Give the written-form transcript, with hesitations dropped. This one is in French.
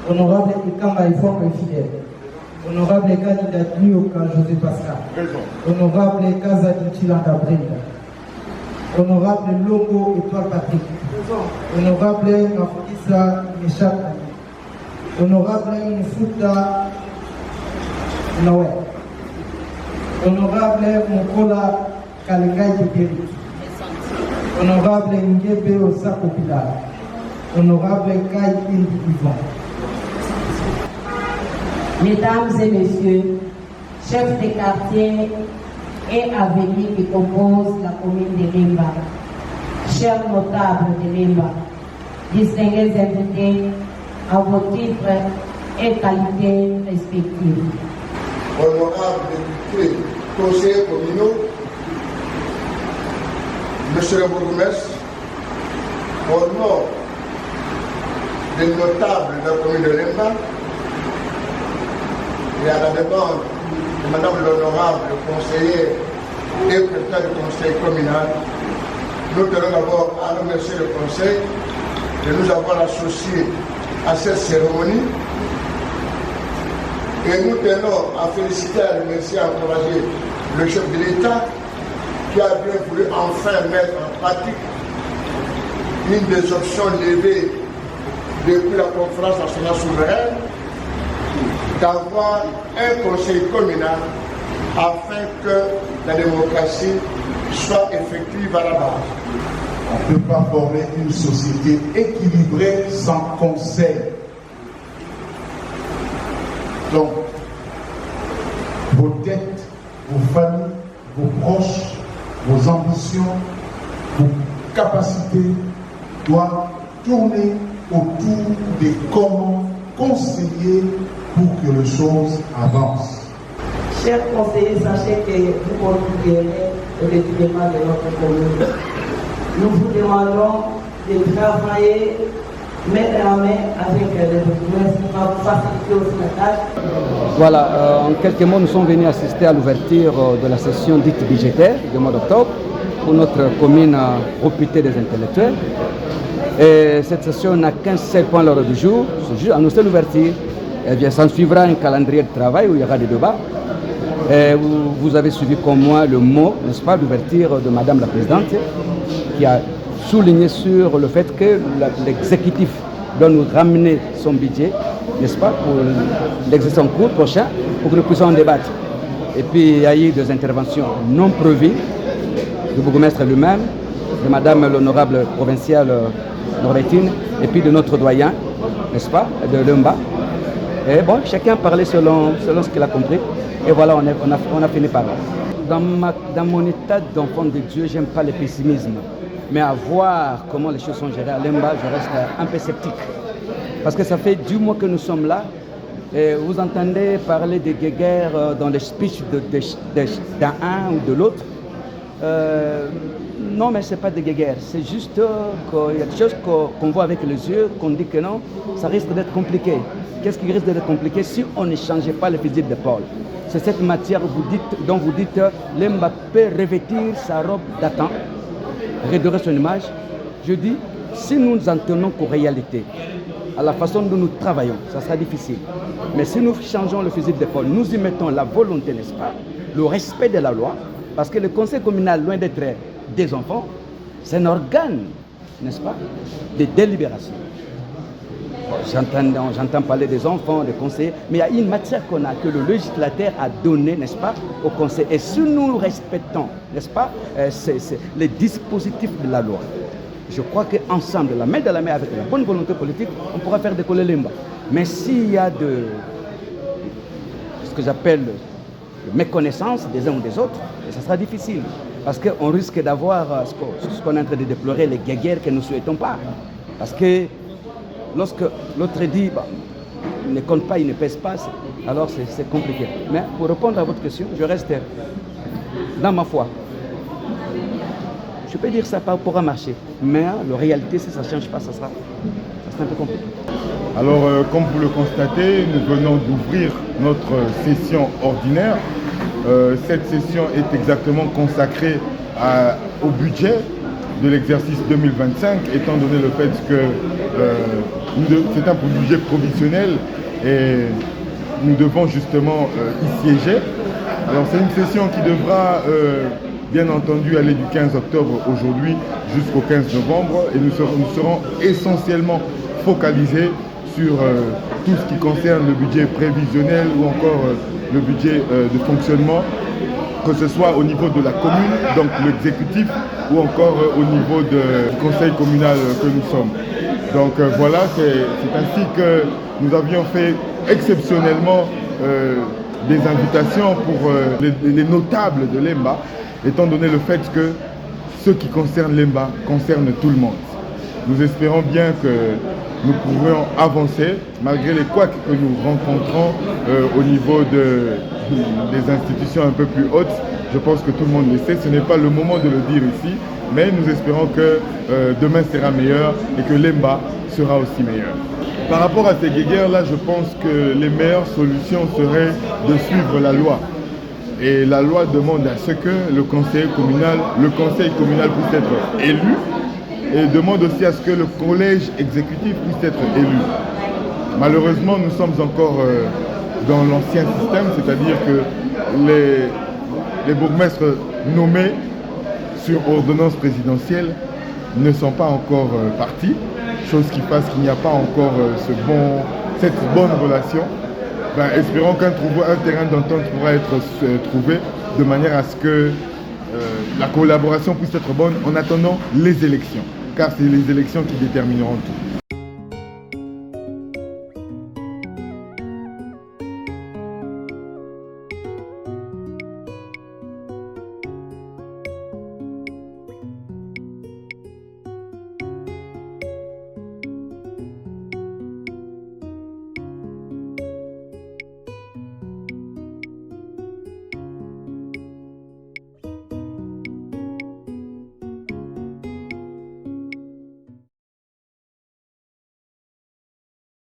Honorable Ikamba Ifon Fidèle. Honorable candidat Lioka José Pascal. Honorable Kazadi Chilanda Brenda. Honorable Longo Étoile Patrick. Honorable Mafisa Michel Ali. Honorable Moussouta Noël. Honorable Mokola Kalingai Kipiri. Honorable Ngebe Osako Pilar. Honorable Kai Indi Yvon. Mesdames et messieurs, chefs des quartiers et avenues qui composent la commune de Limba, chers notables de Limba, distingués invités à vos titres et qualités respectives. Honorables députés, conseillers communaux, Monsieur le bourgmestre, au nom des notables de la commune de Limba, et à la demande de Madame l'honorable conseiller et président du conseil communal, nous tenons d'abord à remercier le conseil de nous avoir associés à cette cérémonie. Et nous tenons à féliciter, à remercier, à encourager le chef de l'État qui a bien voulu enfin mettre en pratique une des options levées depuis la conférence nationale souveraine, d'avoir un conseil communal afin que la démocratie soit effective à la base. On ne peut pas former une société équilibrée sans conseil. Donc, vos dettes, vos familles, vos proches, vos ambitions, vos capacités doivent tourner autour de comment conseiller pour que les choses avancent. Chers conseillers, sachez que vous contribuerez au développement de notre commune. Nous vous demandons de travailler main à main avec les bourgmestres pour faciliter aussi la tâche. Voilà, en quelques mots, nous sommes venus assister à l'ouverture de la session dite budgétaire du mois d'octobre pour notre commune réputée des intellectuels. Et cette session n'a qu'un seul point à l'ordre du jour, c'est juste annoncer l'ouverture. Eh bien, s'en suivra un calendrier de travail où il y aura des débats. Et vous avez suivi comme moi le mot, n'est-ce pas, d'ouverture de Madame la Présidente, qui a souligné sur le fait que l'exécutif doit nous ramener son budget, n'est-ce pas, pour l'exercice en cours prochain, pour que nous puissions en débattre. Et puis, il y a eu des interventions non prévues du bourgmestre lui-même, de Madame l'honorable provinciale Norvétine, et puis de notre doyen, n'est-ce pas, de Lumba. Et bon, chacun parlait selon ce qu'il a compris. Et voilà, on a fini par là. Dans mon état d'enfant de Dieu, j'aime pas le pessimisme. Mais à voir comment les choses sont gérées à Lemba, je reste un peu sceptique. Parce que ça fait 10 mois que nous sommes là. Et vous entendez parler de guéguerres dans les speeches d'un ou de l'autre. Non, mais ce n'est pas des guéguerres. C'est juste qu'il y a des choses qu'on voit avec les yeux, qu'on dit que non, ça risque d'être compliqué. Qu'est-ce qui risque d'être compliqué si on ne changeait pas le fusil d'épaule? C'est cette matière dont vous dites Lemba peut revêtir sa robe d'attente, redorer son image. Je dis, si nous nous en tenons qu'aux réalités, à la façon dont nous travaillons, ça sera difficile. Mais si nous changeons le fusil d'épaule, nous y mettons la volonté, n'est-ce pas, le respect de la loi, parce que le conseil communal, loin d'être des enfants, c'est un organe, n'est-ce pas, de délibération. J'entends parler des enfants, des conseillers, mais il y a une matière que le législateur a donnée, n'est-ce pas, au conseil. Et si nous respectons, n'est-ce pas, les dispositifs de la loi, je crois qu'ensemble, la main dans la main avec la bonne volonté politique, on pourra faire décoller Lemba. Mais s'il y a ce que j'appelle méconnaissance des uns ou des autres, ça sera difficile. Parce qu'on risque d'avoir ce qu'on est en train de déplorer, les guéguerres que nous ne souhaitons pas. Parce que lorsque l'autre dit, bah, il ne compte pas, il ne pèse pas, alors c'est compliqué. Mais pour répondre à votre question, je reste dans ma foi. Je peux dire que ça pourra marcher, mais la réalité, si ça ne change pas, ça sera un peu compliqué. Alors, comme vous le constatez, nous venons d'ouvrir notre session ordinaire. Cette session est exactement consacrée au budget de l'exercice 2025, étant donné le fait que c'est un budget provisionnel et nous devons justement y siéger. Alors c'est une session qui devra bien entendu aller du 15 octobre aujourd'hui jusqu'au 15 novembre et nous serons essentiellement focalisés sur tout ce qui concerne le budget prévisionnel ou encore le budget de fonctionnement, que ce soit au niveau de la commune, donc l'exécutif, ou encore au niveau du conseil communal que nous sommes. Donc voilà, c'est ainsi que nous avions fait exceptionnellement des invitations pour les notables de l'EMBA, étant donné le fait que ce qui concerne l'EMBA concerne tout le monde. Nous espérons bien que nous pourrons avancer malgré les couacs que nous rencontrons au niveau des institutions un peu plus hautes. Je pense que tout le monde le sait, ce n'est pas le moment de le dire ici, mais nous espérons que demain sera meilleur et que l'EMBA sera aussi meilleur. Par rapport à ces guéguerres-là, je pense que les meilleures solutions seraient de suivre la loi. Et la loi demande à ce que le conseil communal puisse être élu et demande aussi à ce que le collège exécutif puisse être élu. Malheureusement, nous sommes encore dans l'ancien système, c'est-à-dire que les bourgmestres nommés sur ordonnance présidentielle ne sont pas encore partis, chose qui fasse qu'il n'y a pas encore cette bonne relation. Espérons qu'un terrain d'entente pourra être trouvé de manière à ce que la collaboration puisse être bonne en attendant les élections, car c'est les élections qui détermineront tout.